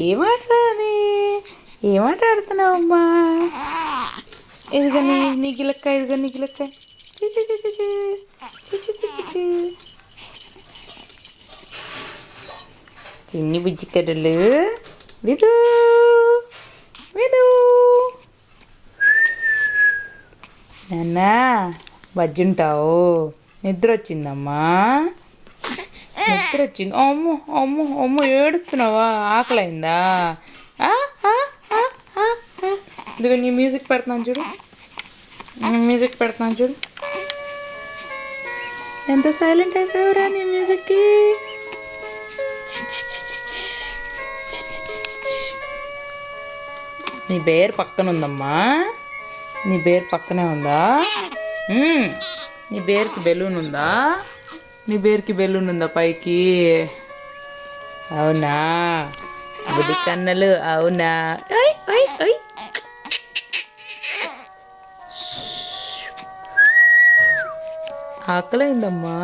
ఏమాటది? ఏమాట ఆడుతున్నావమ్మా? ఇదిగో నీ గిలక్కాయ, ఇదిగో నీ గిలక్కాయ. చి చి చి చి చి. చి చి చి చి చి. చిన్ని బుజ్జికర్రలు. విదు విదు. నాన్న బజ్జుంటావు. నిద్ర వచ్చిందమ్మా, నిద్ర వచ్చింది. అమ్మో అమ్మో అమ్మో, ఏడుస్తున్నావా? ఆకలైందా? ఇదిగో నీ మ్యూజిక్ పెడుతున్నాను చూడు, మ్యూజిక్ పెడుతున్నాను చూడు. ఎంత సైలెంట్ అయిపోయావురా నీ మ్యూజిక్కి. నీ బేర్ పక్కన ఉందమ్మా, నీ బేర్ పక్కనే ఉందా? నీ బేర్కి బెలూన్ ఉందా? నీ బేర్కి బెలూన్ ఉందా పైకి? అవునా? బుద్ధి కన్నలు అవునా? ఆకలైందమ్మా.